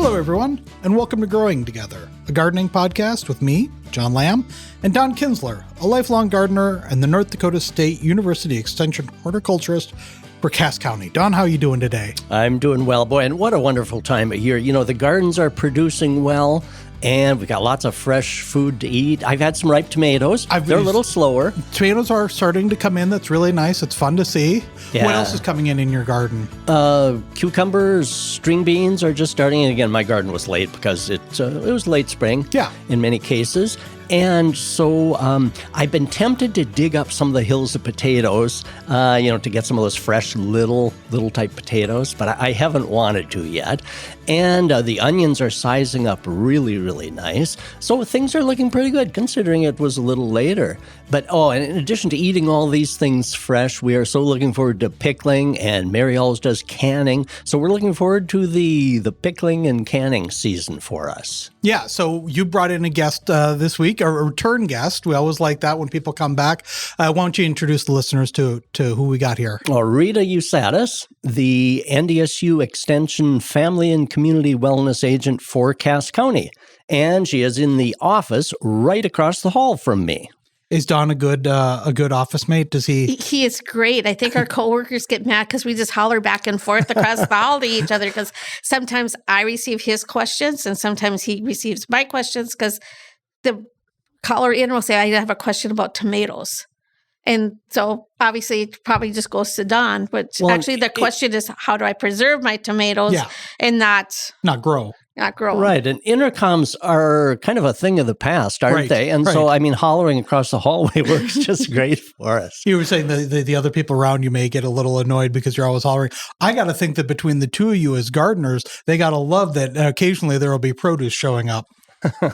Hello, everyone, and welcome to Growing Together, a gardening podcast with me, John Lamb, and Don Kinsler, a lifelong gardener and the North Dakota State University Extension horticulturist for Cass County. Don, how are you doing today? I'm doing well, boy, and what a wonderful time of year. You know, the gardens are producing well, and we got lots of fresh food to eat. I've had some ripe tomatoes. They're a little slower. Tomatoes are starting to come in. That's really nice. It's fun to see. Yeah. What else is coming in your garden? Cucumbers, string beans are just starting. And again, my garden was late because it was late spring. Yeah. In many cases. And so I've been tempted to dig up some of the hills of potatoes, to get some of those fresh little type potatoes, but I haven't wanted to yet. And the onions are sizing up really, really nice. So things are looking pretty good considering it was a little later. But, and in addition to eating all these things fresh, we are so looking forward to pickling, and Mary always does canning. So we're looking forward to the pickling and canning season for us. Yeah, so you brought in a guest this week, a return guest. We always like that when people come back. Why don't you introduce the listeners to who we got here? Well, Rita Ussatis, the NDSU Extension Family and Community Wellness Agent for Cass County. And she is in the office right across the hall from me. Is Don a good office mate? Does he? He is great. I think our coworkers get mad because we just holler back and forth across the hall to each other, because sometimes I receive his questions and sometimes he receives my questions, because the caller in will say, I have a question about tomatoes. And so obviously it probably just goes to Don, but actually the question is, how do I preserve my tomatoes and not grow? Not grow. Right. And intercoms are kind of a thing of the past, aren't they? And so, hollering across the hallway works just great for us. You were saying the other people around you may get a little annoyed because you're always hollering. I got to think that between the two of you as gardeners, they got to love that occasionally there will be produce showing up.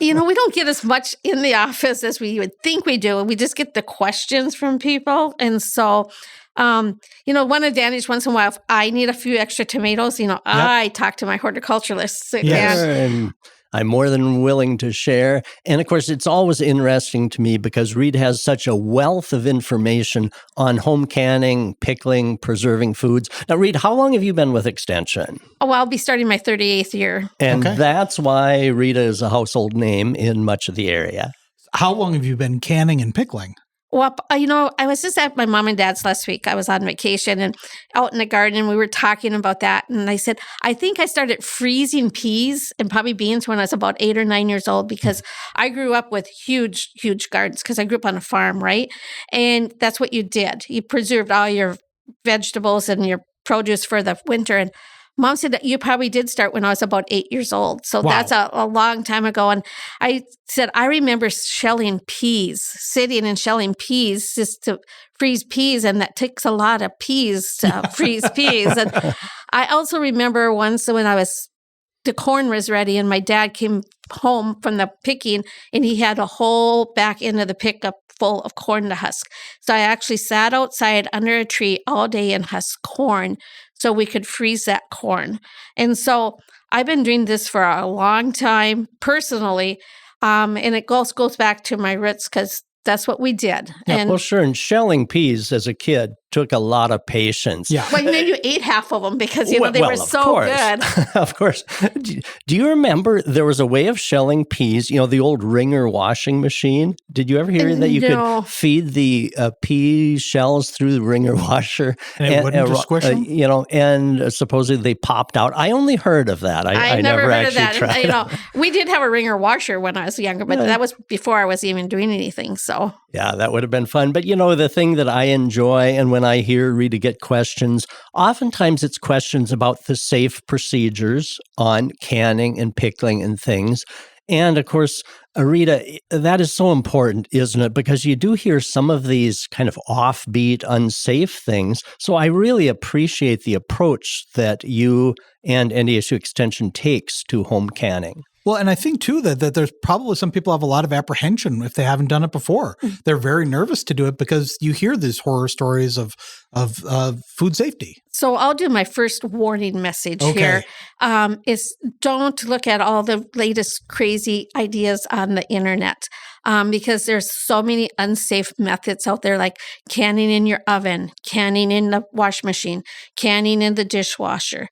We don't get as much in the office as we would think we do. We just get the questions from people. And so, one advantage once in a while, if I need a few extra tomatoes, I talk to my horticulturalists. Yes, and I'm more than willing to share. And of course, it's always interesting to me because Reed has such a wealth of information on home canning, pickling, preserving foods. Now, Reed, how long have you been with Extension? Oh, I'll be starting my 38th year. And that's why Rita is a household name in much of the area. How long have you been canning and pickling? Well, I was just at my mom and dad's last week. I was on vacation and out in the garden, and we were talking about that. And I said, I think I started freezing peas and probably beans when I was about 8 or 9 years old, because I grew up with huge, huge gardens because I grew up on a farm, right? And that's what you did. You preserved all your vegetables and your produce for the winter. And Mom said that you probably did start when I was about 8 years old. So that's a long time ago. And I said, I remember sitting and shelling peas just to freeze peas. And that takes a lot of peas to freeze peas. And I also remember once when the corn was ready and my dad came home from the picking and he had a whole back end of the pickup full of corn to husk. So I actually sat outside under a tree all day and husked corn so we could freeze that corn. And so I've been doing this for a long time personally. And it goes back to my roots because that's what we did. Yeah, well, sure. And shelling peas as a kid took a lot of patience. Yeah. Well, you ate half of them because, they were so good. Of course. Do you remember there was a way of shelling peas, the old Ringer washing machine? Did you ever hear that you could feed the pea shells through the Ringer washer? And it wouldn't just squish them? And supposedly they popped out. I only heard of that. I never heard of that. Tried. We did have a Ringer washer when I was younger, but that was before I was even doing anything. So yeah, that would have been fun. But the thing that I enjoy, and when I hear Rita get questions, oftentimes it's questions about the safe procedures on canning and pickling and things. And of course, Rita, that is so important, isn't it? Because you do hear some of these kind of offbeat, unsafe things. So I really appreciate the approach that you and NDSU Extension takes to home canning. Well, and I think, too, that there's probably some people have a lot of apprehension if they haven't done it before. They're very nervous to do it because you hear these horror stories of food safety. So I'll do my first warning message here. Is don't look at all the latest crazy ideas on the internet. Because there's so many unsafe methods out there, like canning in your oven, canning in the wash machine, canning in the dishwasher.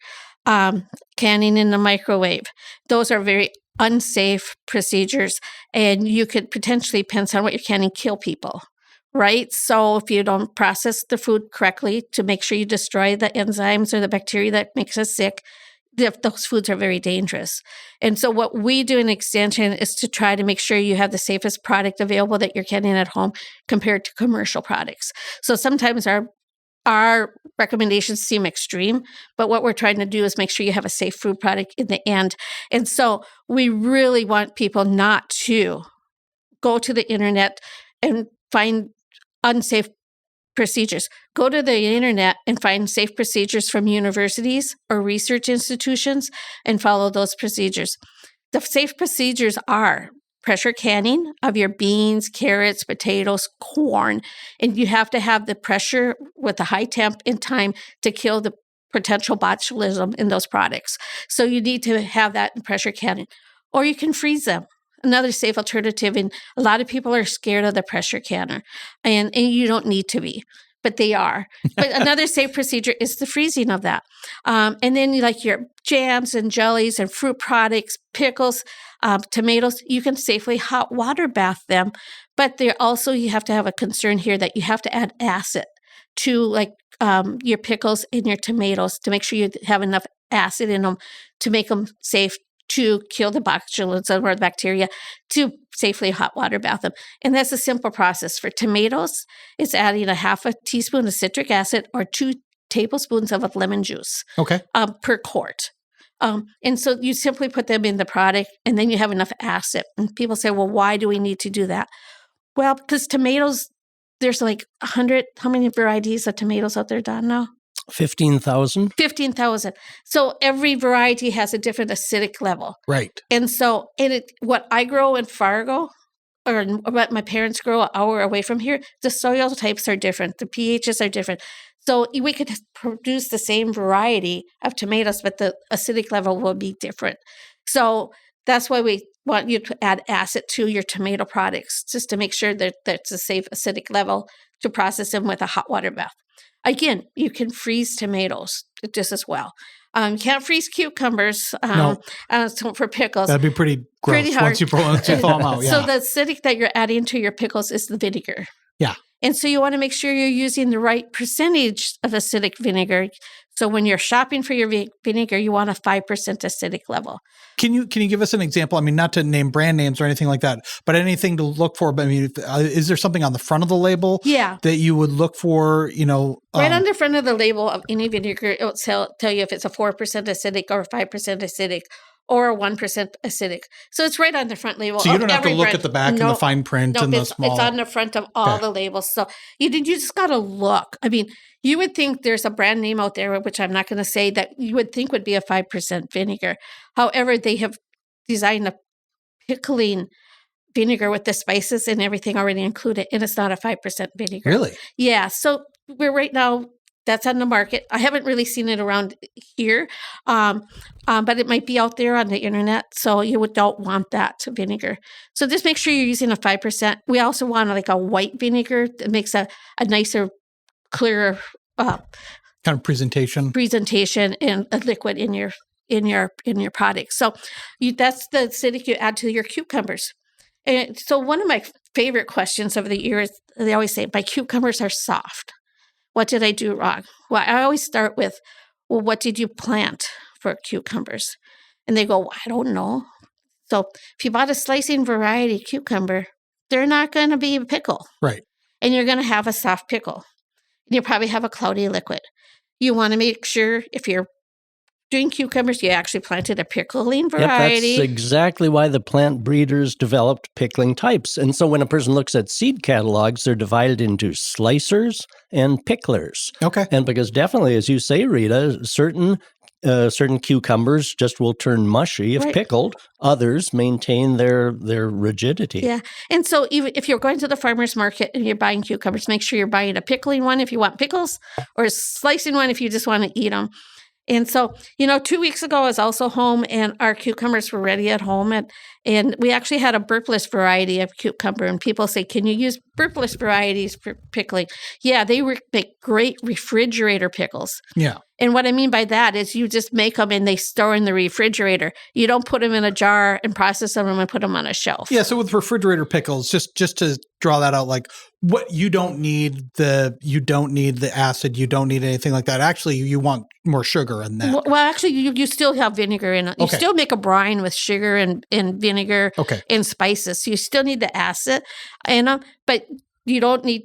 canning in the microwave. Those are very unsafe procedures, and you could potentially, depends on what you're canning, kill people, right? So if you don't process the food correctly to make sure you destroy the enzymes or the bacteria that makes us sick, those foods are very dangerous. And so what we do in Extension is to try to make sure you have the safest product available that you're canning at home compared to commercial products. So sometimes our recommendations seem extreme, but what we're trying to do is make sure you have a safe food product in the end. And so we really want people not to go to the internet and find unsafe procedures. Go to the internet and find safe procedures from universities or research institutions and follow those procedures. The safe procedures are pressure canning of your beans, carrots, potatoes, corn, and you have to have the pressure with a high temp in time to kill the potential botulism in those products. So you need to have that in pressure canning, or you can freeze them. Another safe alternative, and a lot of people are scared of the pressure canner, and you don't need to be, but they are. But another safe procedure is the freezing of that. And then like your jams and jellies and fruit products, pickles, tomatoes, you can safely hot water bath them. But there also, you have to have a concern here that you have to add acid to like your pickles and your tomatoes to make sure you have enough acid in them to make them safe to kill the botulism or the bacteria, to safely hot water bath them. And that's a simple process. For tomatoes, it's adding a half a teaspoon of citric acid or 2 tablespoons of lemon juice per quart. And so you simply put them in the product, and then you have enough acid. And people say, well, why do we need to do that? Well, because tomatoes, there's like 100, how many varieties of tomatoes out there, Don, now? 15,000. 15,000. So every variety has a different acidic level. Right. And so what I grow in Fargo, or what my parents grow an hour away from here, the soil types are different. The pHs are different. So we could produce the same variety of tomatoes, but the acidic level will be different. So that's why we want you to add acid to your tomato products, just to make sure that that's a safe acidic level to process them with a hot water bath. Again, you can freeze tomatoes just as well. You can't freeze cucumbers for pickles. That'd be pretty gross pretty hard. once you thaw them out. Yeah. So the acidic that you're adding to your pickles is the vinegar. Yeah. And so you want to make sure you're using the right percentage of acidic vinegar. So when you're shopping for your vinegar, you want a 5% acidic level. Can you give us an example? I mean, not to name brand names or anything like that, but anything to look for. I mean, is there something on the front of the label that you would look for, right on the front of the label of any vinegar, it will tell you if it's a 4% acidic or 5% acidic or 1% acidic. So it's right on the front label. So you don't have to look at the back and the fine print and the small. It's on the front of all the labels. So you just got to look. I mean, you would think there's a brand name out there, which I'm not going to say, that you would think would be a 5% vinegar. However, they have designed a pickling vinegar with the spices and everything already included, and it's not a 5% vinegar. Really? Yeah. So we're right now, that's on the market. I haven't really seen it around here, but it might be out there on the internet. So you don't want that vinegar. So just make sure you're using a 5%. We also want like a white vinegar that makes a nicer, clearer kind of presentation and a liquid in your product. So that's the acidic you add to your cucumbers. And so one of my favorite questions of the year is, they always say, my cucumbers are soft. What did I do wrong? Well, I always start with, well, what did you plant for cucumbers? And they go, well, I don't know. So if you bought a slicing variety cucumber, they're not going to be a pickle. Right. And you're going to have a soft pickle. And you probably have a cloudy liquid. You want to make sure if you're doing cucumbers, you actually planted a pickling variety. Yep, that's exactly why the plant breeders developed pickling types. And so when a person looks at seed catalogs, they're divided into slicers and picklers. Okay. And because definitely, as you say, Rita, certain cucumbers just will turn mushy if pickled. Others maintain their rigidity. Yeah. And so even if you're going to the farmer's market and you're buying cucumbers, make sure you're buying a pickling one if you want pickles, or a slicing one if you just want to eat them. And so, 2 weeks ago, I was also home, and our cucumbers were ready at home. And we actually had a burpless variety of cucumber, and people say, can you use burpless varieties for pickling? Yeah, they make great refrigerator pickles. Yeah. And what I mean by that is you just make them and they store in the refrigerator. You don't put them in a jar and process them and put them on a shelf. Yeah, so with refrigerator pickles, just to draw that out, like what you don't need the acid, you don't need anything like that. Actually, you want more sugar in that. Well, actually, you still have vinegar in it. You still make a brine with sugar and vinegar and spices. So you still need the acid, but you don't need.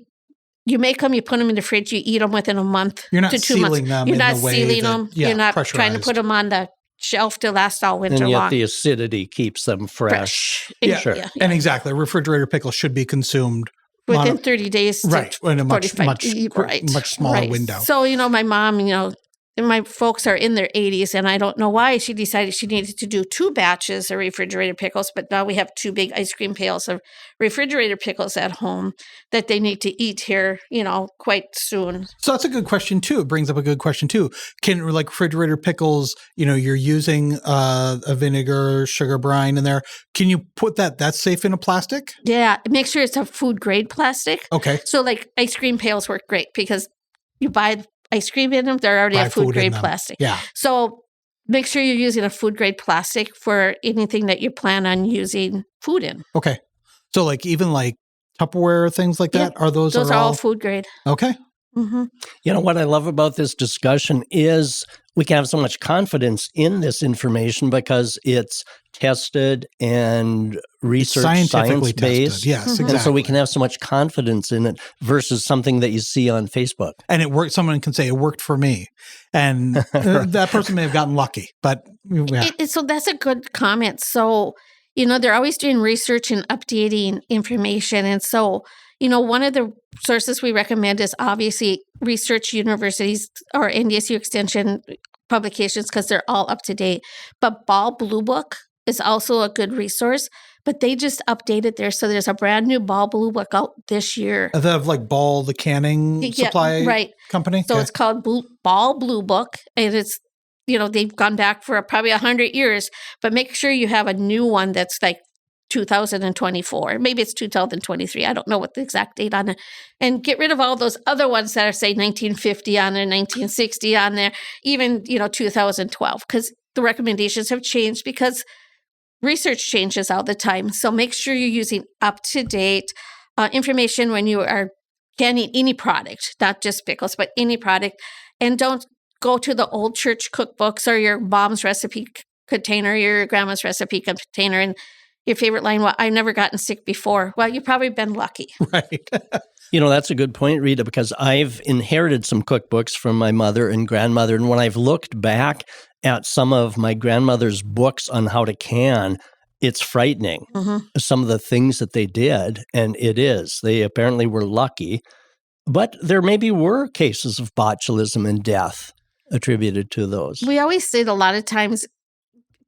You make them, you put them in the fridge, you eat them within a month to 2 months. You're not sealing them. You're not trying to put them on the shelf to last all winter long. And yet the acidity keeps them fresh. Yeah. And exactly. Refrigerator pickles should be consumed within 30 days to in a much 45. much smaller window. So, my mom, and my folks are in their 80s, and I don't know why she decided she needed to do 2 batches of refrigerated pickles, but now we have 2 big ice cream pails of refrigerated pickles at home that they need to eat here, quite soon. So that's a good question, too. It brings up a good question, too. Can, refrigerator pickles, you're using a vinegar, sugar brine in there. Can you put that's safe in a plastic? Yeah. Make sure it's a food-grade plastic. Okay. So, ice cream pails work great because you buy ice cream in them, they're already a food-grade plastic. Yeah. So make sure you're using a food-grade plastic for anything that you plan on using food in. Okay. So even Tupperware, things like that, are those are all food-grade. Okay. Mm-hmm. What I love about this discussion is we can have so much confidence in this information because it's tested and scientifically science-based. Tested. Yes, exactly. And so we can have so much confidence in it versus something that you see on Facebook. And it worked. Someone can say it worked for me. And that person may have gotten lucky. But so that's a good comment. So, they're always doing research and updating information. And so, one of the sources we recommend is obviously research universities or NDSU extension publications because they're all up to date. But Ball Blue Book is also a good resource, but they just updated there. So there's a brand new Ball Blue Book out this year. They have Ball, the canning supply company? So it's called Ball Blue Book, and it's, they've gone back for probably 100 years, but make sure you have a new one that's 2024. Maybe it's 2023. I don't know what the exact date on it. And get rid of all those other ones that are, say, 1950 on there, 1960 on there, even, 2012, because the recommendations have changed because research changes all the time. So make sure you're using up-to-date information when you are canning any product, not just pickles, but any product. And don't go to the old church cookbooks or your mom's recipe container, your grandma's recipe container, and your favorite line, well, I've never gotten sick before. Well, you've probably been lucky. Right. That's a good point, Rita, because I've inherited some cookbooks from my mother and grandmother. And when I've looked back at some of my grandmother's books on how to can, it's frightening. Mm-hmm. Some of the things that they did, and it is. They apparently were lucky. But there maybe were cases of botulism and death attributed to those. We always say that a lot of times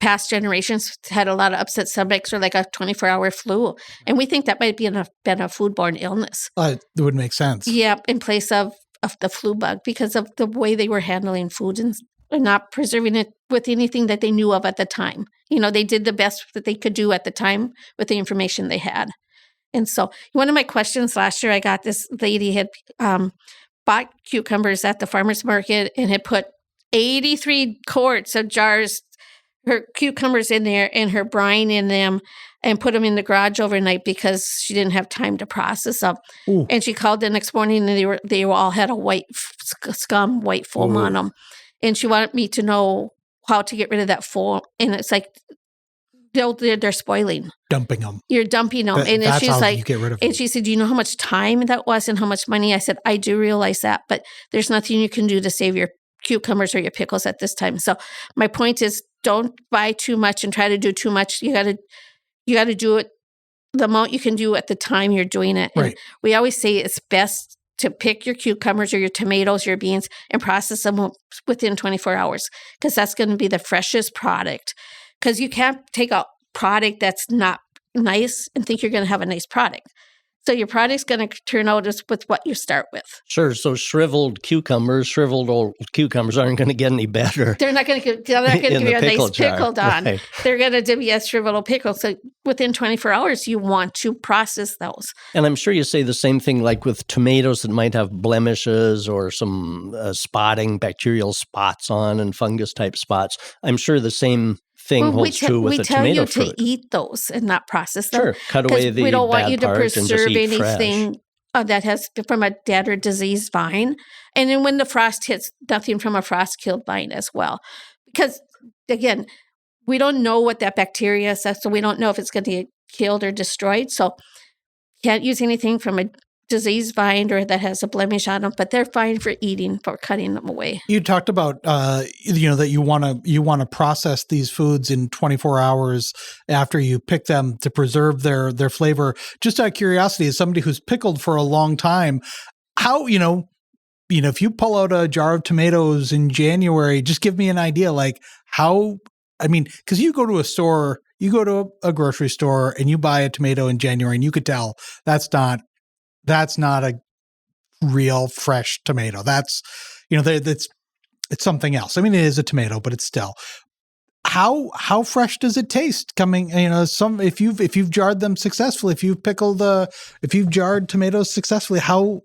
past generations had a lot of upset stomachs or a 24-hour flu. And we think that might been a foodborne illness. It would make sense. Yeah, in place of the flu bug because of the way they were handling food and not preserving it with anything that they knew of at the time. They did the best that they could do at the time with the information they had. And so one of my questions last year, I got this lady had bought cucumbers at the farmer's market and had put 83 quarts of jars, her cucumbers in there and her brine in them and put them in the garage overnight because she didn't have time to process them. Ooh. And she called the next morning and they all had a white foam on them. And she wanted me to know how to get rid of that foam. And it's they're spoiling. Dumping them. You're dumping them. And that's she's how you get rid of them. And she said, do you know how much time that was and how much money? I said, I do realize that, but there's nothing you can do to save your cucumbers or your pickles at this time. So my point is, don't buy too much and try to do too much. You got to do it the amount you can do at the time you're doing it. Right. And we always say it's best to pick your cucumbers or your tomatoes, your beans, and process them within 24 hours because that's going to be the freshest product. Because you can't take a product that's not nice and think you're going to have a nice product. So your product's going to turn out as with what you start with. Sure. So shriveled old cucumbers aren't going to get any better. They're not going to give you a nice pickle, Don. Right. They're going to give you a shriveled old pickle. So within 24 hours, you want to process those. And I'm sure you say the same thing like with tomatoes that might have blemishes or some spotting, bacterial spots on and fungus type spots. I'm sure the same thing holds true with the tomato fruit. We tell you to eat those and not process them. Sure, cut away the we don't want bad you to part and just preserve eat anything that has from a dead or diseased vine. And then when the frost hits, nothing from a frost-killed vine as well. Because, again, we don't know what that bacteria is, so we don't know if it's going to get killed or destroyed. So can't use anything from a diseased vine or that has a blemish on them, but they're fine for eating, for cutting them away. You talked about, that you want to process these foods in 24 hours after you pick them to preserve their flavor. Just out of curiosity, as somebody who's pickled for a long time, how, if you pull out a jar of tomatoes in January, just give me an idea, like how, because you go to a store, you go to a grocery store and you buy a tomato in January and you could tell that's not a real fresh tomato. That's, it's something else. I mean, it is a tomato, but it's still. How fresh does it taste? Coming, if you've jarred them successfully, if you've jarred tomatoes successfully, how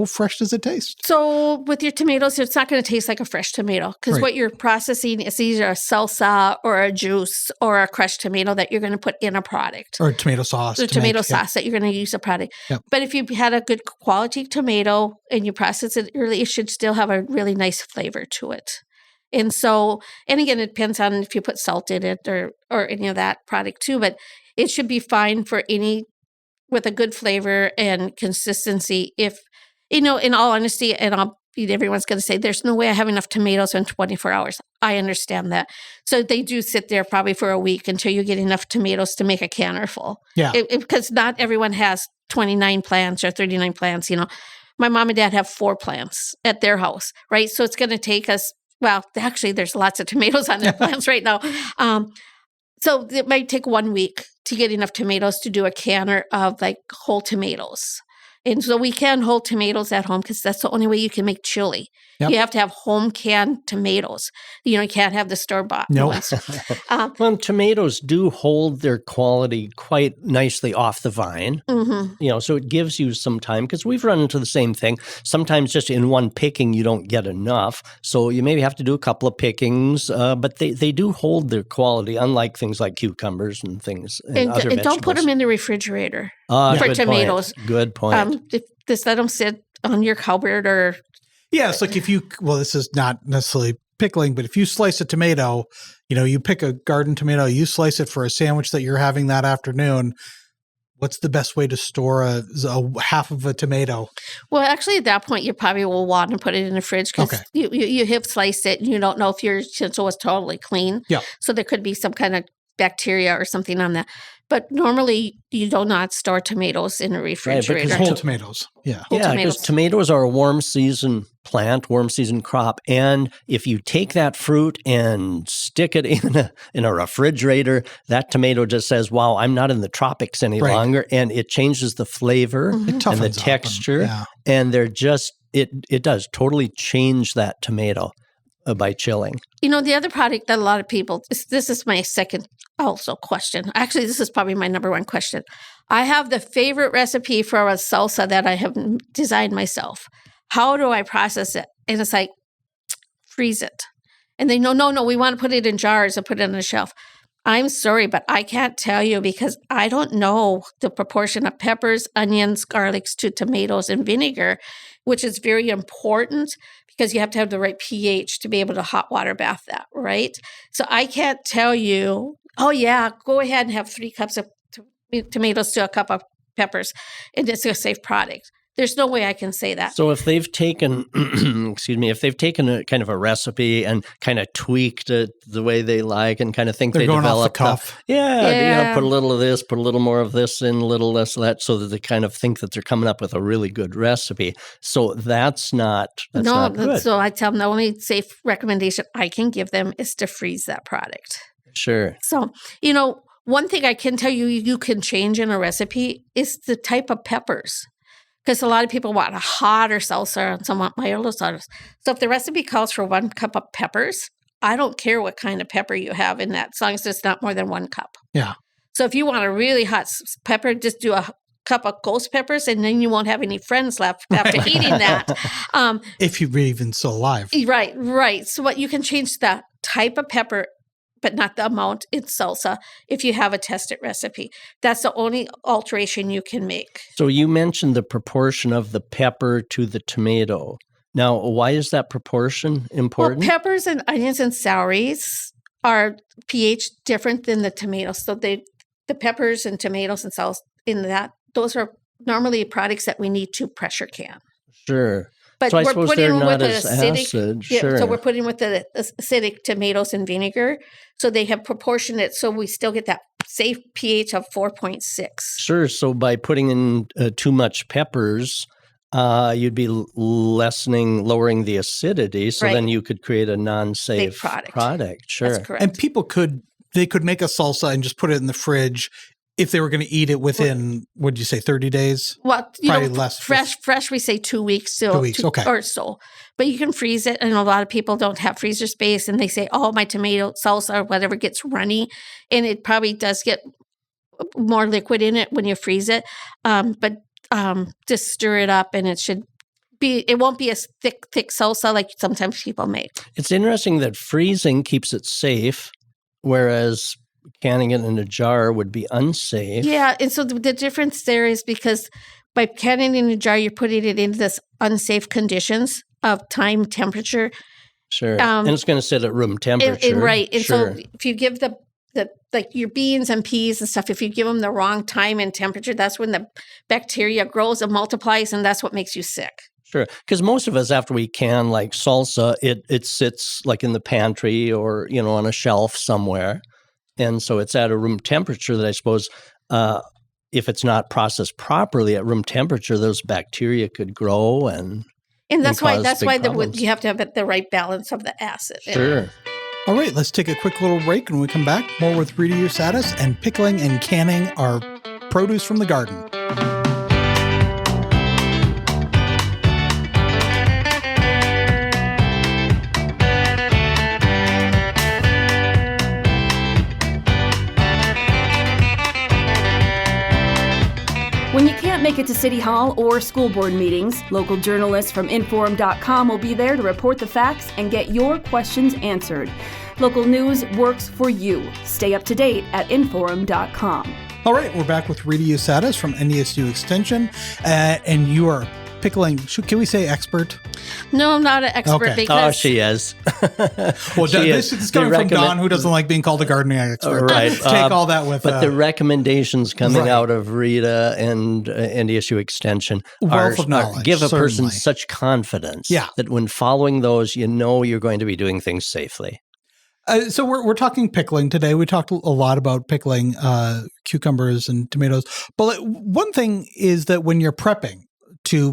fresh does it taste? So with your tomatoes, it's not going to taste like a fresh tomato because what you're processing is either a salsa or a juice or a crushed tomato that you're going to put in a product. Or tomato sauce. Or tomato sauce that you're going to use a product. Yep. But if you had a good quality tomato and you process it early, it should still have a really nice flavor to it. And again, it depends on if you put salt in it or any of that product too, but it should be fine for with a good flavor and consistency. If, in all honesty, and everyone's going to say, there's no way I have enough tomatoes in 24 hours. I understand that. So they do sit there probably for a week until you get enough tomatoes to make a canner full. Yeah. Because not everyone has 29 plants or 39 plants. My mom and dad have 4 plants at their house, right? So it's going to take us, well, actually, there's lots of tomatoes on their plants right now. So it might take 1 week to get enough tomatoes to do a canner of like whole tomatoes. And so we can hold tomatoes at home because that's the only way you can make chili. Yep. You have to have home canned tomatoes. You can't have the store-bought ones. Well, tomatoes do hold their quality quite nicely off the vine. Mm-hmm. So it gives you some time because we've run into the same thing. Sometimes just in one picking, you don't get enough. So you maybe have to do a couple of pickings, but they do hold their quality, unlike things like cucumbers and things and other vegetables. Don't put them in the refrigerator for tomatoes. Good point. Just let them sit on your cupboard or... Yeah, it's like this is not necessarily pickling, but if you slice a tomato, you pick a garden tomato, you slice it for a sandwich that you're having that afternoon, what's the best way to store a half of a tomato? Well, actually, at that point, you probably will want to put it in the fridge because you have sliced it and you don't know if your utensil was totally clean. Yeah. So there could be some kind of bacteria or something on that. But normally, you do not store tomatoes in a refrigerator. Right, whole tomatoes. Yeah. Because tomatoes are a warm season plant, warm season crop. And if you take that fruit and stick it in a refrigerator, that tomato just says, wow, I'm not in the tropics any longer. And it changes the flavor and the texture. And they're just, it does totally change that tomato by chilling. The other product that a lot of people, this is my second also question. Actually, this is probably my number one question. I have the favorite recipe for a salsa that I have designed myself. How do I process it? And it's like, freeze it. And they no, we want to put it in jars and put it on the shelf. I'm sorry, but I can't tell you because I don't know the proportion of peppers, onions, garlics to tomatoes and vinegar, which is very important because you have to have the right pH to be able to hot water bath that, right? So I can't tell you, go ahead and have 3 cups of tomatoes to a cup of peppers, and it's a safe product. There's no way I can say that. So if they've taken, if they've taken a kind of a recipe and kind of tweaked it the way they like and kind of think they're they going developed off the cuff. Put a little of this, put a little more of this in, a little less of that, so that they kind of think that they're coming up with a really good recipe. So that's not good. So I tell them the only safe recommendation I can give them is to freeze that product. Sure. So, One thing I can tell you, you can change in a recipe is the type of peppers. Because a lot of people want a hotter salsa and some want milder salsa. So if the recipe calls for 1 cup of peppers, I don't care what kind of pepper you have in that, as long as it's not more than 1 cup. Yeah. So if you want a really hot pepper, just do a cup of ghost peppers, and then you won't have any friends left after eating that. If you're even still alive. Right. So what you can change the type of pepper, but not the amount in salsa if you have a tested recipe. That's the only alteration you can make. So you mentioned the proportion of the pepper to the tomato. Now, why is that proportion important? Well, peppers and onions and celeries are pH different than the tomatoes. So the peppers and tomatoes and salsa in that, those are normally products that we need to pressure can. Sure. But so I we're suppose putting they're with not the as acidic, acid. yeah, Sure. so we're putting with the acidic tomatoes and vinegar. So they have proportionate, so we still get that safe pH of 4.6. Sure. So by putting in too much peppers, you'd be lowering the acidity. So Right. then you could create a non-safe product. Sure. That's correct. And people they could make a salsa and just put it in the fridge if they were going to eat it within, what did you say, 30 days? Well, Probably less. Fresh, we say 2 weeks. So 2 weeks, okay. Or so. But you can freeze it. And a lot of people don't have freezer space. And they say, oh, my tomato salsa or whatever gets runny. And it probably does get more liquid in it when you freeze it. But just stir it up and it won't be a thick salsa like sometimes people make. It's interesting that freezing keeps it safe, whereas canning it in a jar would be unsafe. Yeah, and so the difference there is because by canning it in a jar, you're putting it into this unsafe conditions of time, temperature. Sure, and it's going to sit at room temperature. Right, and sure. so if you give the like your beans and peas and stuff, if you give them the wrong time and temperature, that's when the bacteria grows and multiplies, and that's what makes you sick. Sure, because most of us, after we can like salsa, it sits like in the pantry or on a shelf somewhere. And so it's at a room temperature that I suppose if it's not processed properly at room temperature, those bacteria could grow and that's why problems. You have to have the right balance of the acid. Sure. All right, let's take a quick little break. When we come back, more with Rita Ussatis and pickling and canning our produce from the garden. When you can't make it to City Hall or school board meetings, local journalists from Inforum.com will be there to report the facts and get your questions answered. Local news works for you. Stay up to date at Inforum.com. All right, we're back with Rita Ussatis from NDSU Extension, and you are pickling. Can we say expert? No, I'm not an expert. Okay. Because she is. Well, this is coming from Don, who doesn't like being called a gardening expert. Right. Take all that with. But the recommendations coming right. out of Rita and NDSU Extension wealth of knowledge, give a person certainly. such confidence Yeah. that when following those, you're going to be doing things safely. So we're talking pickling today. We talked a lot about pickling cucumbers and tomatoes. But one thing is that when you're prepping,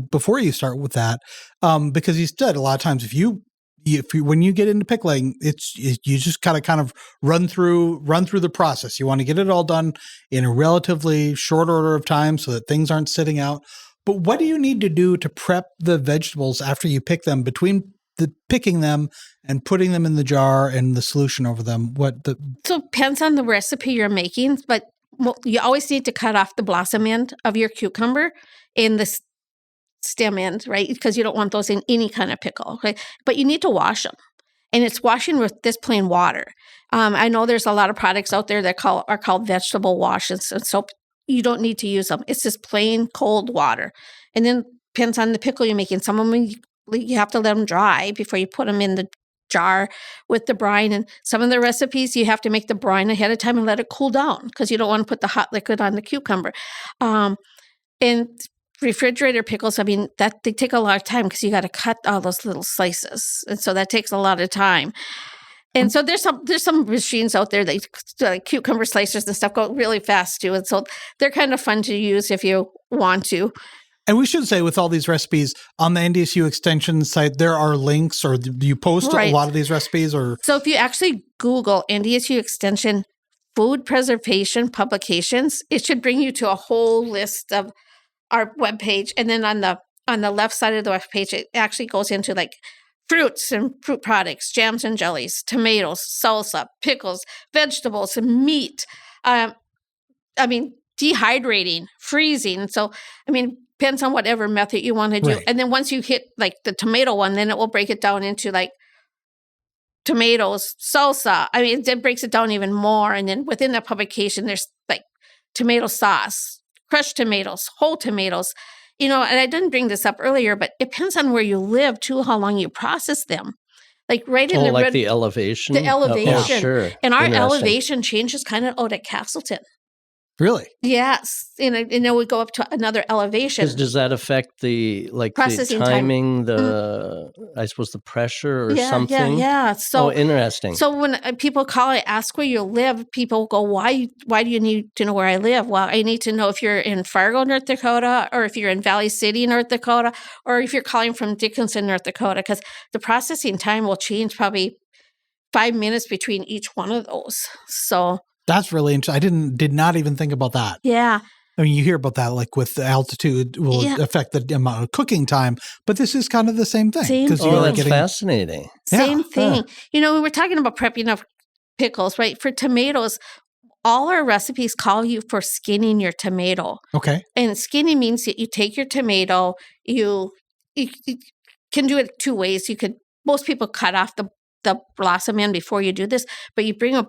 before you start with that, because you said a lot of times when you get into pickling, you just gotta kind of run through the process. You want to get it all done in a relatively short order of time so that things aren't sitting out. But what do you need to do to prep the vegetables after you pick them, between picking them and putting them in the jar and the solution over them? So it depends on the recipe you're making, but you always need to cut off the blossom end of your cucumber and the stem end, right? Because you don't want those in any kind of pickle, right? But you need to wash them. And it's washing with this plain water. I know there's a lot of products out there that are called vegetable washes, and so you don't need to use them. It's just plain cold water. And then depends on the pickle you're making. Some of them you have to let them dry before you put them in the jar with the brine. And some of the recipes, you have to make the brine ahead of time and let it cool down because you don't want to put the hot liquid on the cucumber. And refrigerator pickles, I mean, that they take a lot of time because you got to cut all those little slices. And so that takes a lot of time. And so there's some machines out there that like cucumber slicers and stuff go really fast too. And so they're kind of fun to use if you want to. And we should say with all these recipes on the NDSU Extension site, there are links, or do you post a lot of these recipes? Or so if you actually Google NDSU Extension food preservation publications, it should bring you to a whole list of our webpage. And then on the left side of the webpage, it actually goes into like fruits and fruit products, jams and jellies, tomatoes, salsa, pickles, vegetables, and meat. Dehydrating, freezing. So, depends on whatever method you want to do. Right. And then once you hit like the tomato one, then it will break it down into like tomatoes, salsa. It then breaks it down even more. And then within the publication, there's like tomato sauce, crushed tomatoes, whole tomatoes. And I didn't bring this up earlier, but it depends on where you live too, how long you process them. Like right in the elevation? The elevation. Oh, sure. And our elevation changes kind of out at Castleton. Really? Yes. And then we go up to another elevation. Does that affect the processing timing, I suppose the pressure or something? Yeah. So interesting. So when people call, I ask where you live, people go, why do you need to know where I live? Well, I need to know if you're in Fargo, North Dakota, or if you're in Valley City, North Dakota, or if you're calling from Dickinson, North Dakota, because the processing time will change probably 5 minutes between each one of those. So that's really interesting. I did not even think about that. Yeah. You hear about that, like with the altitude will affect the amount of cooking time, but this is kind of the same thing. That's fascinating. Same thing. We were talking about prepping of pickles, right? For tomatoes, all our recipes call you for skinning your tomato. Okay. And skinning means that you take your tomato, you can do it two ways. Most people cut off the blossom end before you do this, but you bring a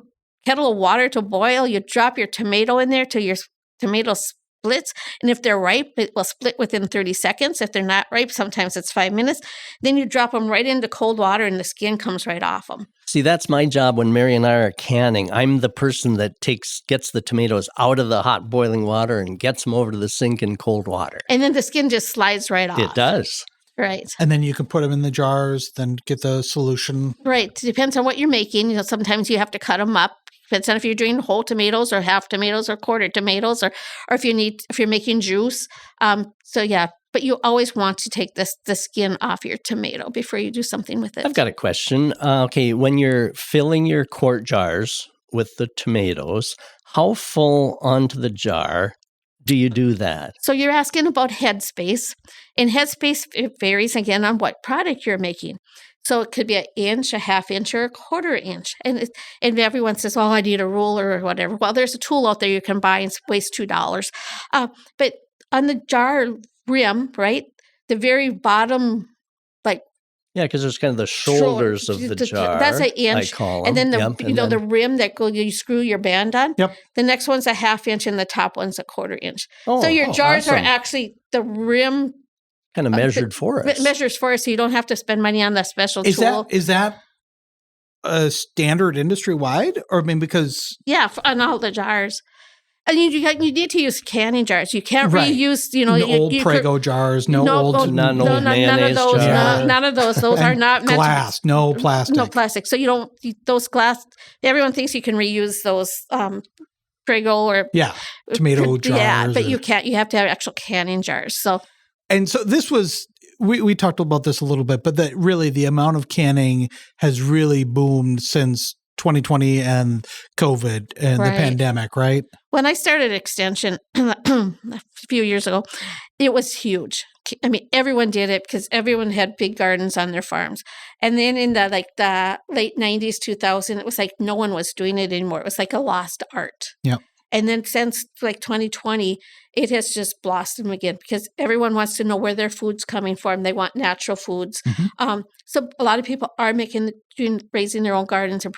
kettle of water to boil, you drop your tomato in there till your tomato splits. And if they're ripe, it will split within 30 seconds. If they're not ripe, sometimes it's 5 minutes. Then you drop them right into cold water and the skin comes right off them. See, that's my job when Mary and I are canning. I'm the person that gets the tomatoes out of the hot boiling water and gets them over to the sink in cold water. And then the skin just slides right off. It does. Right. And then you can put them in the jars, then get the solution. Right. Depends on what you're making. Sometimes you have to cut them up. Depends on if you're doing whole tomatoes or half tomatoes or quarter tomatoes, or if you're making juice. But you always want to take the skin off your tomato before you do something with it. I've got a question. When you're filling your quart jars with the tomatoes, how full onto the jar do you do that? So you're asking about headspace, and headspace it varies again on what product you're making. So it could be an inch, a half inch, or a quarter inch. And everyone says, "Oh, I need a ruler or whatever." Well, there's a tool out there you can buy and waste $2. But on the jar rim, right, the very bottom, because there's kind of the shoulders of the jar. That's an inch. I call them. And then the rim that you screw your band on. Yep. The next one's a half inch, and the top one's a quarter inch. So your jars are actually the rim. Kind of measured for us. Measures for us, so you don't have to spend money on the special tool. Is that a standard industry-wide? Or because... Yeah, on all the jars. And you need to use canning jars. You can't reuse, old Prego jars, none of those. None of those. Those are not meant glass, no plastic. No plastic. So those glass, everyone thinks you can reuse those Prego or... Yeah, tomato jars. Yeah, but you can't. You have to have actual canning jars. And so this was, we talked about this a little bit, but that really the amount of canning has really boomed since 2020 and COVID and the pandemic, right? When I started Extension a few years ago, it was huge. Everyone did it because everyone had big gardens on their farms. And then in the late 90s, 2000, it was like no one was doing it anymore. It was like a lost art. Yeah. And then since 2020, it has just blossomed again because everyone wants to know where their food's coming from. They want natural foods. Mm-hmm. So a lot of people are raising their own gardens and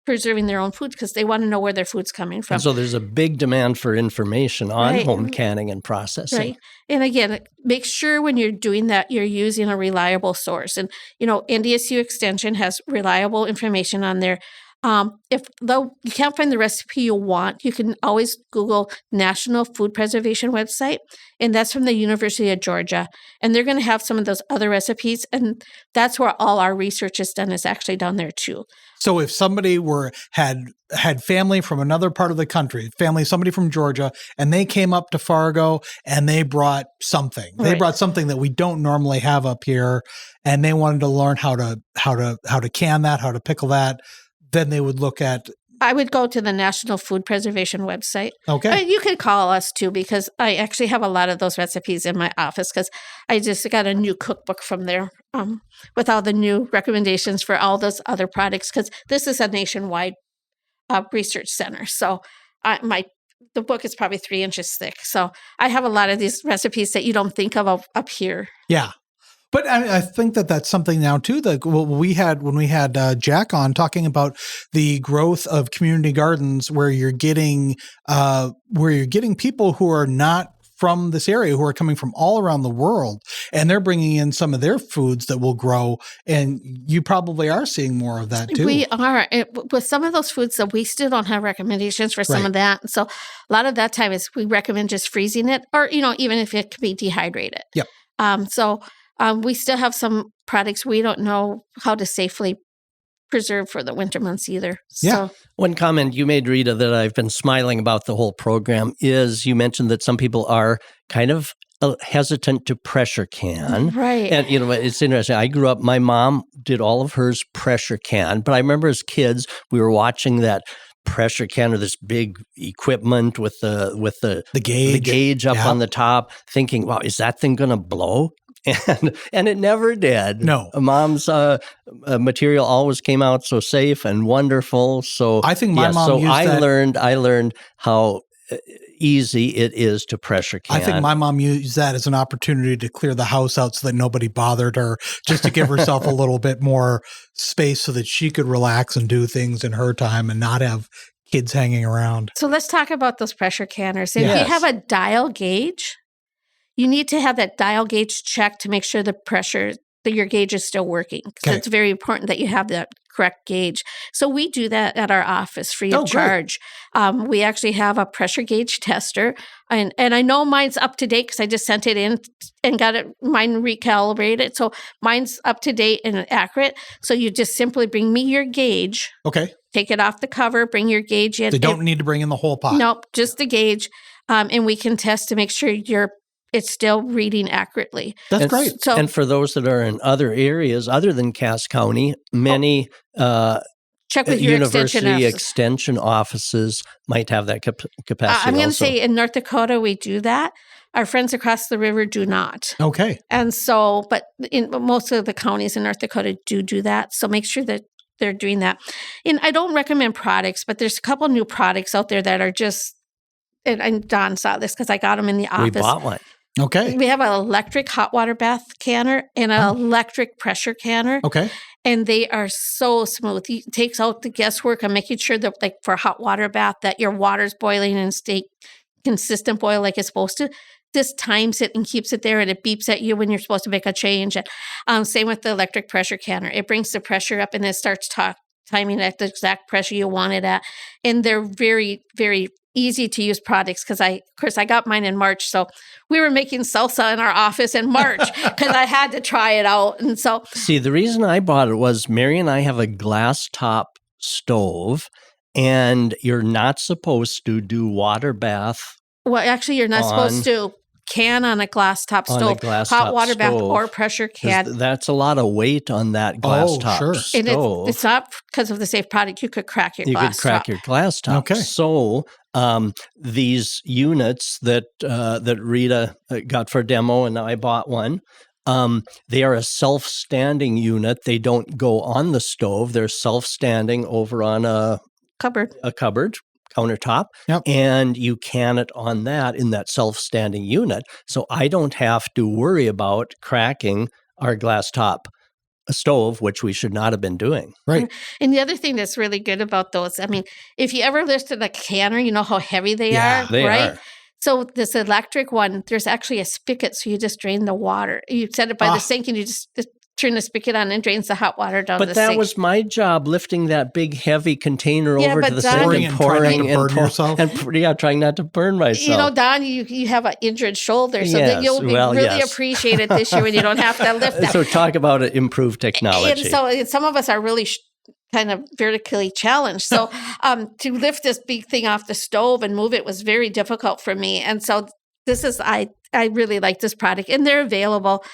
preserving their own food because they want to know where their food's coming from. And so there's a big demand for information on home canning and processing. Right. And again, make sure when you're doing that, you're using a reliable source. And, NDSU Extension has reliable information on there. If though you can't find the recipe you want, you can always Google National Food Preservation website, and that's from the University of Georgia. And they're going to have some of those other recipes, and that's where all our research is done, is actually down there too. So if somebody had family from another part of the country, somebody from Georgia, and they came up to Fargo and they brought something. They brought something that we don't normally have up here, and they wanted to learn how to can that, how to pickle that. Then they would look at I would go to the National Food Preservation website. Okay. You could call us too, because I actually have a lot of those recipes in my office, because I just got a new cookbook from there with all the new recommendations for all those other products, because this is a nationwide research center. So the book is probably 3 inches thick. So I have a lot of these recipes that you don't think of up here. Yeah. But I think that's something now too. That when we had Jack on talking about the growth of community gardens, where you're getting people who are not from this area, who are coming from all around the world, and they're bringing in some of their foods that will grow. And you probably are seeing more of that too. We are. With some of those foods, that we still don't have recommendations for some of that. So a lot of that time is we recommend just freezing it, or even if it could be dehydrated. Yep. We still have some products we don't know how to safely preserve for the winter months either. Yeah. So, one comment you made, Rita, that I've been smiling about the whole program is you mentioned that some people are kind of hesitant to pressure can. Right. And, it's interesting. I grew up, my mom did all of hers pressure can, but I remember as kids, we were watching that pressure can, or this big equipment with the gauge up on the top, thinking, wow, is that thing going to blow? And it never did. No. Mom's material always came out so safe and wonderful. So I think my mom so used I that. I learned how easy it is to pressure can. I think my mom used that as an opportunity to clear the house out so that nobody bothered her, just to give herself a little bit more space so that she could relax and do things in her time and not have kids hanging around. So let's talk about those pressure canners. If you have a dial gauge, you need to have that dial gauge checked to make sure the pressure, that your gauge is still working. So it's very important that you have that correct gauge. So we do that at our office free of charge. We actually have a pressure gauge tester, and I know mine's up to date because I just sent it in and got mine recalibrated. So mine's up to date and accurate. So you just simply bring me your gauge. Okay. Take it off the cover, bring your gauge in. They don't need to bring in the whole pot. Nope, just the gauge. And we can test to make sure it's still reading accurately. That's great. So, and for those that are in other areas other than Cass County, many check with your university extension offices might have that capacity. I'm going to say in North Dakota, we do that. Our friends across the river do not. Okay. And so, but in most of the counties in North Dakota do that. So make sure that they're doing that. And I don't recommend products, but there's a couple new products out there that are just, and Don saw this because I got them in the office. We bought one. Okay. We have an electric hot water bath canner and an electric pressure canner. Okay. And they are so smooth. It takes out the guesswork of making sure that, like for a hot water bath, that your water's boiling and stay consistent boil like it's supposed to. This times it and keeps it there, and it beeps at you when you're supposed to make a change. And same with the electric pressure canner. It brings the pressure up and it starts timing at the exact pressure you want it at. And they're very, very easy to use products because I got mine in March. So we were making salsa in our office in March because I had to try it out. And so see, the reason I bought it was Mary and I have a glass top stove, and you're not supposed to do water bath. Well, actually, you're not supposed to can on a glass top stove, hot water bath or pressure can. That's a lot of weight on that glass top sure. stove. And it's not because of the safe product. You could crack your glass top. You could crack your glass top. Okay. So these units that Rita got for demo, and I bought one, they are a self-standing unit. They don't go on the stove. They're self-standing over on a cupboard countertop, and you can it on that in that self-standing unit. So I don't have to worry about cracking our glass top stove, which we should not have been doing. Right. And the other thing that's really good about those, I mean, if you ever lifted a canner, you know how heavy they are, they right? are. So this electric one, there's actually a spigot, so you just drain the water. You set it by the sink, and you just turn the spigot on and drains the hot water down the sink. But that was my job, lifting that big heavy container over to the sink and pouring and trying not to burn myself. You know, Don, you have an injured shoulder, so that you'll really appreciate it this year when you don't have to lift that. So talk about improved technology. And so some of us are really kind of vertically challenged. So to lift this big thing off the stove and move it was very difficult for me. And so this is, I really like this product, and they're available.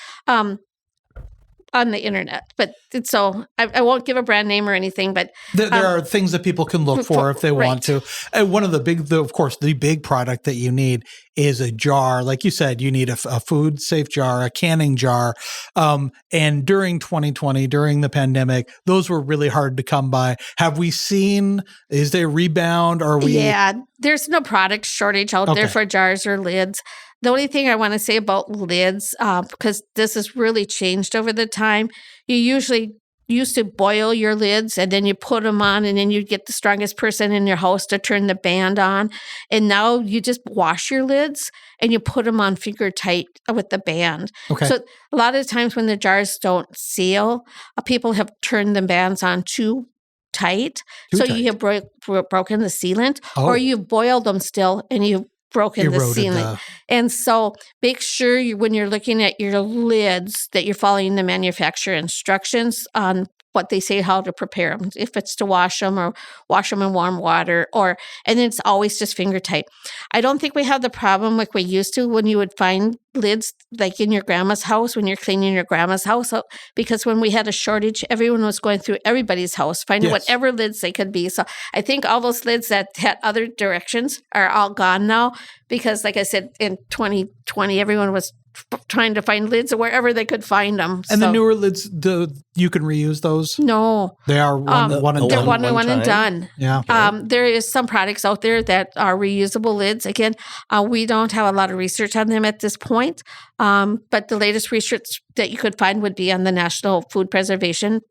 on the internet. But so I won't give a brand name or anything, but there are things that people can look for if they want to. And one of the big product that you need is a jar. Like you said, you need a food safe jar, a canning jar. And during 2020, during the pandemic, those were really hard to come by. Have we seen, is there a rebound? Yeah, there's no product shortage out there for jars or lids. The only thing I want to say about lids, because this has really changed over the time, you usually used to boil your lids and then you put them on and then you get the strongest person in your house to turn the band on. And now you just wash your lids and you put them on finger tight with the band. Okay. So a lot of times when the jars don't seal, people have turned the bands on too tight. You have broken the sealant, or you've boiled them still and you've broken the sealant. And so make sure when you're looking at your lids that you're following the manufacturer instructions on what they say, how to prepare them. If it's to wash them or wash them in warm water, and then it's always just finger tight. I don't think we have the problem like we used to when you would find lids like in your grandma's house when you're cleaning your grandma's house, because when we had a shortage, everyone was going through everybody's house, finding whatever lids they could be. So I think all those lids that had other directions are all gone now, because like I said, in 2020, everyone was trying to find lids wherever they could find them. And the newer lids, you can reuse those? No. They are one and done? They're one and done. Yeah. Okay. There is some products out there that are reusable lids. Again, we don't have a lot of research on them at this point, but the latest research that you could find would be on the National Food Preservation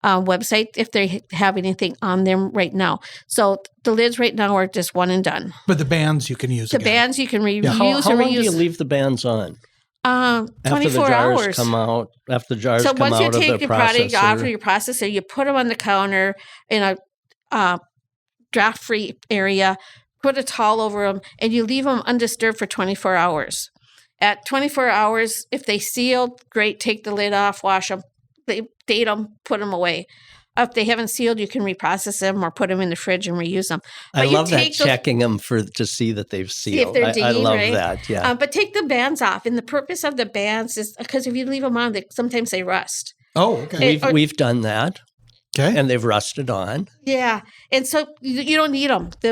website if they have anything on them right now. So the lids right now are just one and done. But the bands you can use again. Bands you can reuse and reuse. How long do you leave the bands on? 24 hours. After the jars come out of the processor. So once you take the product out of your processor, you put them on the counter in a draft-free area, put a towel over them, and you leave them undisturbed for 24 hours. At 24 hours, if they seal, great, take the lid off, wash them, date them, put them away. If they haven't sealed, you can reprocess them or put them in the fridge and reuse them. But I love that, checking them to see that they've sealed. See if they're digging, I love right? that, yeah. But take the bands off. And the purpose of the bands is because if you leave them on, sometimes they rust. Oh, okay. We've done that. Okay. And they've rusted on. Yeah. And so you don't need them. The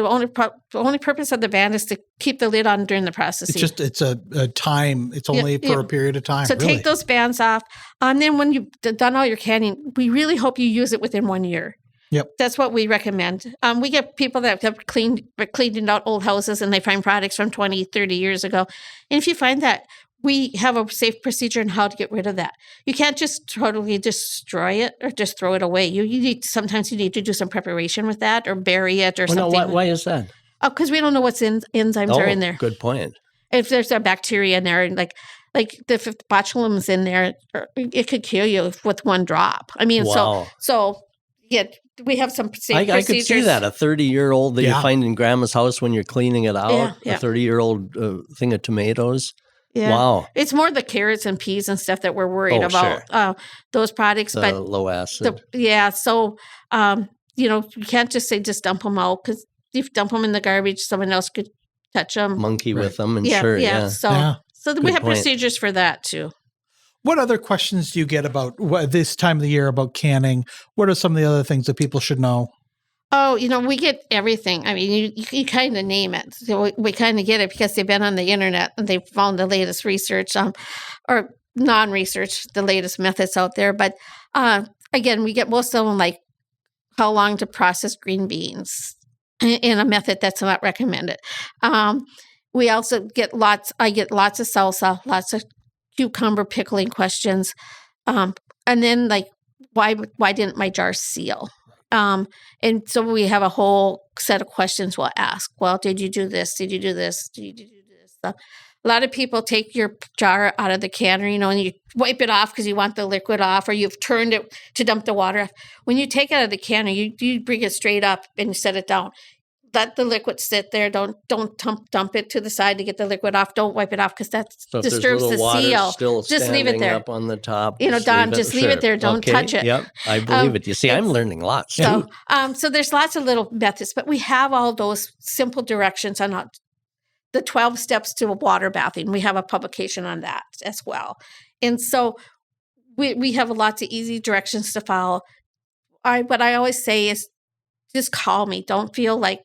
only purpose of the band is to keep the lid on during the processing. It's a time. It's only for a period of time. So take those bands off. And then when you've done all your canning, we really hope you use it within 1 year. Yep. That's what we recommend. We get people that have cleaned out old houses and they find products from 20, 30 years ago. And if you find that, we have a safe procedure on how to get rid of that. You can't just totally destroy it or just throw it away. Sometimes you need to do some preparation with that or bury it or something. No, why is that? Oh, because we don't know what enzymes are in there. Good point. If there's a bacteria in there, like if botulinum's in there, it could kill you with one drop. I mean, wow. so yeah, we have some safe procedures. I could see that, a 30-year-old that you find in grandma's house when you're cleaning it out, a 30-year-old thing of tomatoes. Yeah. Wow. It's more the carrots and peas and stuff that we're worried about, those products. But low acid. So, you can't just say just dump them out, because if you dump them in the garbage, someone else could touch them. Monkey with them, and So we have procedures for that too. What other questions do you get about this time of the year about canning? What are some of the other things that people should know? Oh, we get everything. I mean, you kind of name it. So we kind of get it because they've been on the internet and they've found the latest research, or non-research, the latest methods out there. But again, we get most of them like how long to process green beans in a method that's not recommended. We also get I get lots of salsa, lots of cucumber pickling questions. And then like, why didn't my jar seal? And so we have a whole set of questions we'll ask. Well, did you do this? Did you do this? Did you do this? A lot of people take your jar out of the canner, and you wipe it off because you want the liquid off, or you've turned it to dump the water off. When you take it out of the canner, you bring it straight up and you set it down. Let the liquid sit there. Don't dump it to the side to get the liquid off. Don't wipe it off because that disturbs the seal. Just leave it there. Up on the top. Don, just leave it there. Don't touch it. Yep, I believe it. You see, I'm learning lots. So there's lots of little methods, but we have all those simple directions on the 12 steps to water bathing. We have a publication on that as well. And so we have lots of easy directions to follow. What I always say is just call me. Don't feel like,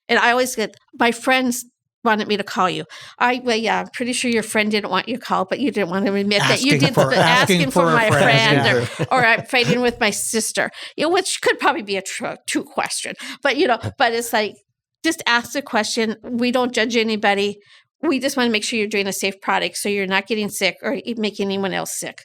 and I always get, my friends wanted me to call you. Well, yeah, I'm pretty sure your friend didn't want you to call, but you didn't want to admit that you did asking for my friend, or I'm fighting with my sister, which could probably be a true question. But, but it's like, just ask the question. We don't judge anybody. We just want to make sure you're doing a safe product so you're not getting sick or making anyone else sick.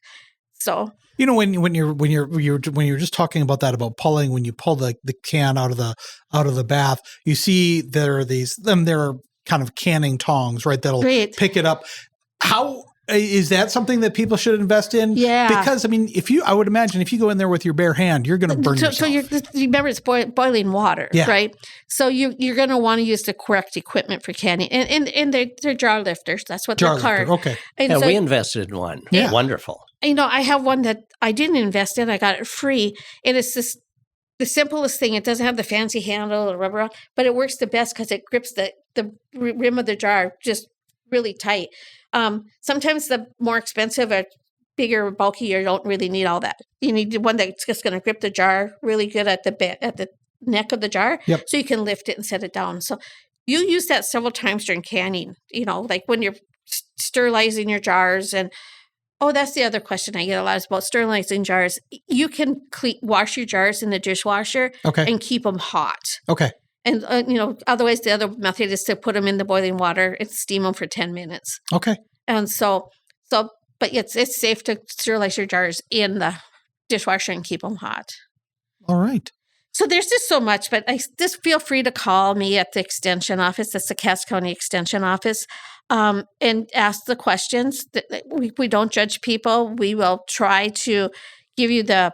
So, when you're just talking about that, about pulling, when you pull the can out of the bath, you see there are kind of canning tongs, right? That'll pick it up. How is that something that people should invest in? Yeah. Because I would imagine if you go in there with your bare hand, you're going to burn yourself. So remember, it's boiling water, right? So you're going to want to use the correct equipment for canning, and they're jar lifters. That's what they're called. Okay. And we invested in one. Yeah. Wonderful. I have one that I didn't invest in. I got it free, and it's just the simplest thing. It doesn't have the fancy handle or rubber, but it works the best because it grips the rim of the jar just really tight. Sometimes the more expensive or bigger or bulkier, you don't really need all that. You need one that's just going to grip the jar really good at the neck of the jar, so you can lift it and set it down. So you use that several times during canning, like when you're sterilizing your jars. And that's the other question I get a lot is about sterilizing jars. You can wash your jars in the dishwasher and keep them hot. Okay. And, otherwise the other method is to put them in the boiling water and steam them for 10 minutes. Okay. And but it's safe to sterilize your jars in the dishwasher and keep them hot. All right. So there's just so much, but just feel free to call me at the extension office. That's the Cass County Extension Office, and ask the questions. We don't judge people. We will try to give you the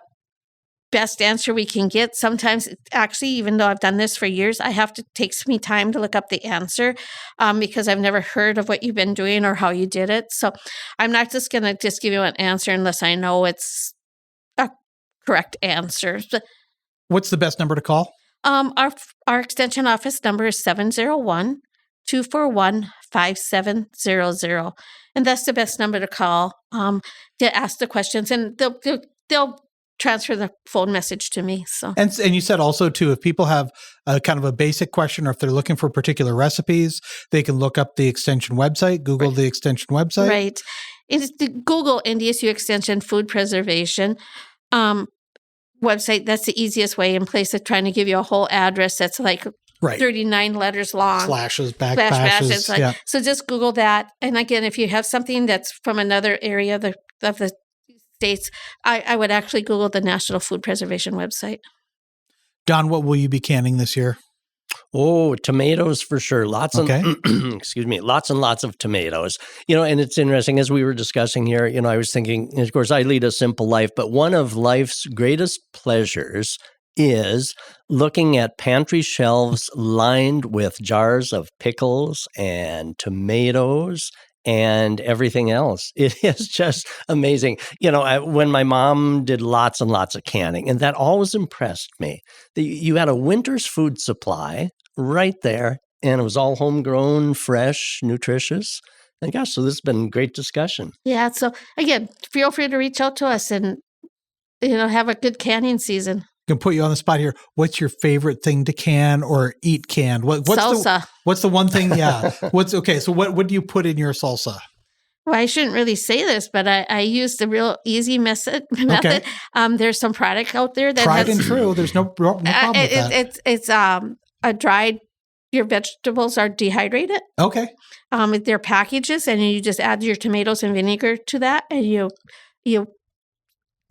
best answer we can get. Sometimes, actually, even though I've done this for years, takes me time to look up the answer because I've never heard of what you've been doing or how you did it. So I'm not just going to give you an answer unless I know it's a correct answer. What's the best number to call? Our extension office number is 701-241-5700. And that's the best number to call to ask the questions. And they'll transfer the phone message to me. So and you said also too, if people have a kind of a basic question or if they're looking for particular recipes, they can look up the extension website, Google the extension website. Right. It's the Google NDSU Extension Food Preservation website. That's the easiest way in place of trying to give you a whole address that's like 39 letters long. Slashes, backbashes. So just Google that. And again, if you have something that's from another area of the States, I would actually Google the National Food Preservation website. Don, what will you be canning this year? Oh, tomatoes for sure. Lots and lots of tomatoes. And it's interesting, as we were discussing here, I was thinking, of course, I lead a simple life, but one of life's greatest pleasures is looking at pantry shelves lined with jars of pickles and tomatoes and everything else. It is just amazing. When my mom did lots and lots of canning, and that always impressed me. You had a winter's food supply right there, and it was all homegrown, fresh, nutritious. And gosh, so this has been a great discussion. Yeah. So again, feel free to reach out to us and, have a good canning season. Can put you on the spot here. What's your favorite thing to can or eat canned? What's salsa. What's the one thing? Yeah. So what do you put in your salsa? Well, I shouldn't really say this, but I use the real easy method. Okay. There's some product out there that tried and true. There's no problem with that. It's a dried. Your vegetables are dehydrated. Okay. They're packages, and you just add your tomatoes and vinegar to that, and you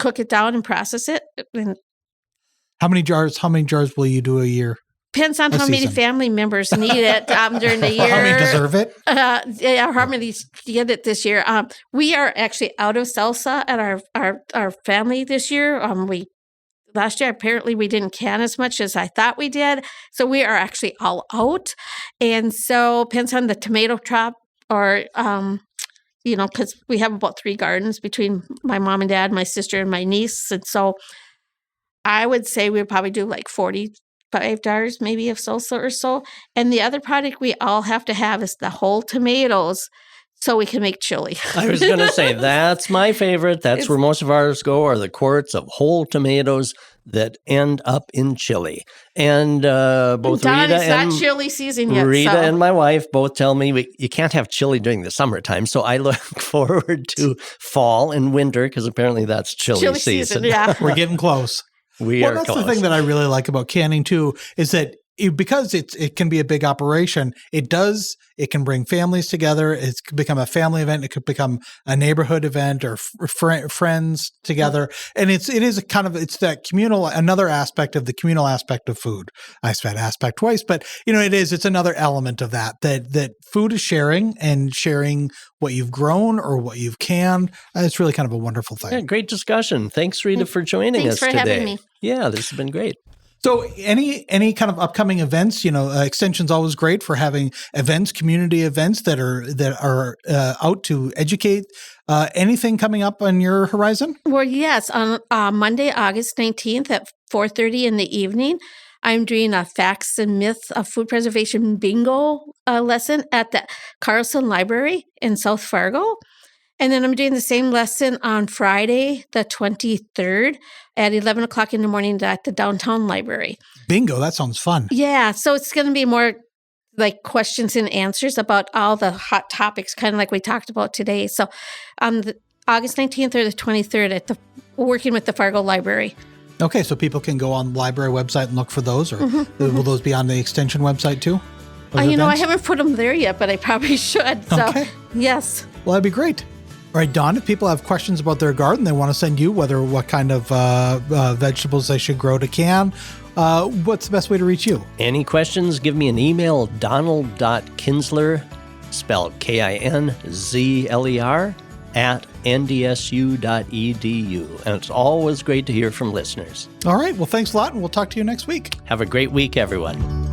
cook it down and process it. And How many jars will you do a year? Depends on how many family members need it during the year. How many deserve it? How many get it this year? We are actually out of salsa at our family this year. Last year, apparently, we didn't can as much as I thought we did. So we are actually all out. And so depends on the tomato crop or, because we have about 3 gardens between my mom and dad, my sister, and my niece. And so I would say we'd probably do like 45 jars maybe of salsa or so. And the other product we all have to have is the whole tomatoes. so we can make chili. I was going to say, that's my favorite. That's where most of ours go, are the quarts of whole tomatoes that end up in chili. And both Don, Rita it's and not chili season yet. Rita so. and my wife both tell me you can't have chili during the summertime. So I look forward to fall and winter because apparently that's chili season. Yeah. We're getting close. That's the thing that I really like about canning too, is that because it can be a big operation, it can bring families together. It could become a family event. It could become a neighborhood event or friends together. And it's that communal, another aspect of the communal aspect of food. I said aspect twice, but it's another element of that food is sharing, and sharing what you've grown or what you've canned. It's really kind of a wonderful thing. Yeah, great discussion. Thanks, Rita, for joining us today. Thanks for having me. Yeah, this has been great. So any kind of upcoming events, Extension's always great for having events, community events that are out to educate. Anything coming up on your horizon? Well, yes. On Monday, August 19th at 4:30 in the evening, I'm doing a facts and myths of food preservation bingo lesson at the Carlson Library in South Fargo. And then I'm doing the same lesson on Friday, the 23rd at 11 o'clock in the morning at the downtown library. Bingo, that sounds fun. Yeah, so it's going to be more like questions and answers about all the hot topics, kind of like we talked about today. So the August 19th or the 23rd working with the Fargo Library. Okay, so people can go on the library website and look for those, or will those be on the Extension website too? I haven't put them there yet, but I probably should. So, okay. Yes. Well, that'd be great. All right, Dawn, if people have questions about their garden, they want to send you what kind of vegetables they should grow to can, what's the best way to reach you? Any questions, give me an email, donald.kinsler, spelled Kinzler, at ndsu.edu. And it's always great to hear from listeners. All right, well, thanks a lot, and we'll talk to you next week. Have a great week, everyone.